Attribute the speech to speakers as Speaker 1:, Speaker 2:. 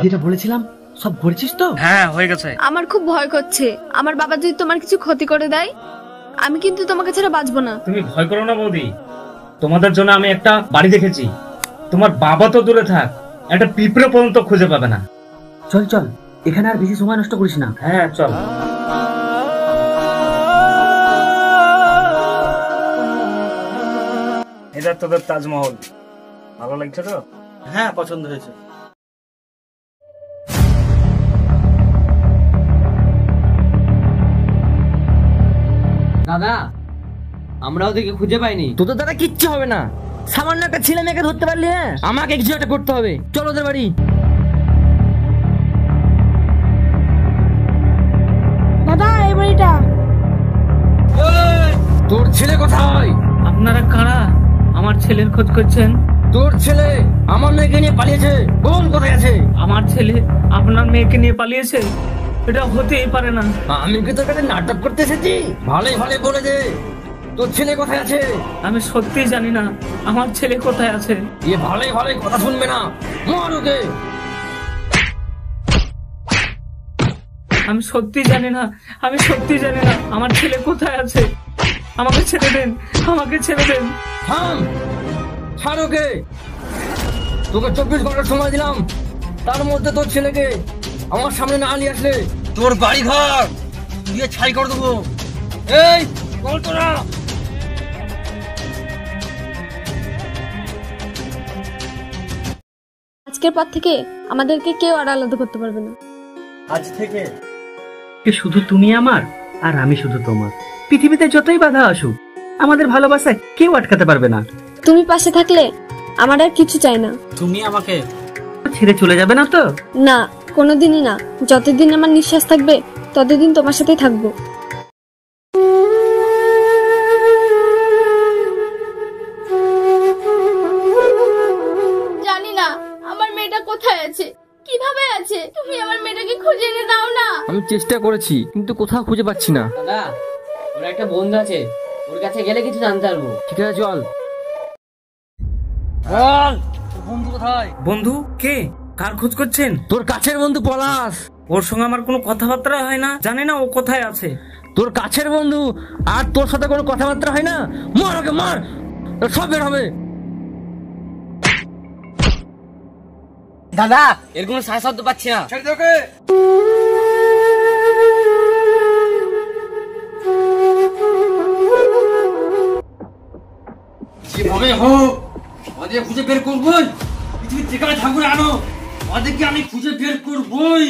Speaker 1: যেটা বলেছিলাম সব করেছিস তো?
Speaker 2: হ্যাঁ হয়ে গেছে।
Speaker 3: আমার খুব ভয় করছে, আমার বাবা যদি তোমার কিছু ক্ষতি করে দেয়, আমি কিন্তু তোমাকে ছাড়া বাঁচবো না।
Speaker 2: তুমি ভয় করো না বৌদি, তোমাদের জন্য আমি একটা বাড়ি দেখেছি। তোমার বাবা তো দূরে থাক, একটা পিঁপড়ে পর্যন্ত খুঁজে পাবে না।
Speaker 1: চল চল, এখানে আর বেশি সময় নষ্ট করিস না।
Speaker 2: হ্যাঁ চল। এটা তোদের তাজমহল, ভালো লাগছে তো?
Speaker 4: হ্যাঁ পছন্দ হয়েছে।
Speaker 1: দাদা, আমরা ওদেরকে খুঁজে পাইনি। তোদের দ্বারা কিচ্ছু হবে না, সামান্য একটা ছেলে মেয়েকে ধরতে পারলি না, আমাকে কিছু একটা করতে হবে। চল ওদের বাড়ি।
Speaker 3: দাদা এই বাড়িটা।
Speaker 1: তোর ছেলে কোথায়?
Speaker 2: আপনারা কারা আমার ছেলের খোঁজ করছেন?
Speaker 1: তোর ছেলে আমার মেয়েকে নিয়ে পালিয়েছে, বোন কোথায় আছে?
Speaker 2: আমার ছেলে আপনার মেয়েকে নিয়ে পালিয়েছে? এটা হতেই পারে না।
Speaker 1: আমি কি তোর কাছে নাটক করতে এসেছি? ভালোই ভালোই বলে দে, তোর ছেলে কোথায় আছে?
Speaker 2: আমি সত্যি জানি না আমার ছেলে কোথায় আছে।
Speaker 1: এ ভালোই ভালোই কথা শুনবে না, মার ওকে।
Speaker 2: আমি সত্যি জানি না, আমি সত্যি জানি না আমার ছেলে কোথায় আছে। আমাকে ছেড়ে দেন, আমাকে ছেড়ে দেন।
Speaker 1: থাম, ছাড় ওকে। তোকে 24 ঘন্টা সময় দিলাম, তার মধ্যে তোর ছেলেকে আমার সামনে না নিয়ে আসলে তোর বাড়ি ঘর দিয়ে ছাই করে দেবো। এই বল তোরা।
Speaker 3: আজকের পর থেকে আমাদেরকে কেউ আর আলাদা করতে পারবে না।
Speaker 4: আজ থেকে
Speaker 2: শুধু তুমি আমার আর আমি শুধু তোমার। পৃথিবীতে যতই বাধা আসুক, আমাদের ভালোবাসায় কেউ আটকাতে পারবে না।
Speaker 3: তুমি পাশে থাকলে আমার আর কিছু চাই না।
Speaker 4: তুমি আমাকে
Speaker 2: ছেড়ে চলে যাবে না তো?
Speaker 3: না, কোনোদিনই না। যতদিন আমার নিঃশ্বাস থাকবে ততদিন তোমার সাথেই থাকবো। জানি না আমার মেয়েটা কোথায় আছে, কিভাবে আছে। তুমি আমার মেয়েটাকে খুঁজে এনে দাও না।
Speaker 1: আমি চেষ্টা করেছি কিন্তু কোথাও খুঁজে পাচ্ছি না।
Speaker 5: দাদা, ওর একটা বন্ধু আছে, ওর কাছে গেলে কিছু জানতে পারবো।
Speaker 1: ঠিক আছে চল।
Speaker 4: বল বন্ধু কোথায়?
Speaker 2: বন্ধু কে? কার খোঁজ করছেন?
Speaker 1: তোর কাছের বন্ধু পলাশ।
Speaker 2: ওর সঙ্গে আমার কোনো কথাবার্তা হয় না, জানি না ও কোথায় আছে।
Speaker 1: তোর কাছের বন্ধু আর তোর সাথে কোনো কথাবার্তা হয় না? মার ওকে, মার, সব বের হবে।
Speaker 5: দাদা, এর কোনো সাহস শব্দ পাচ্ছি না।
Speaker 4: ছেড়ে দে ওকে। যেভাবে হোক ওদের খুঁজে বের করবই। পৃথিবীর যেখানে ঠাকুর আনো ওদেরকে আমি খুঁজে বের করবই।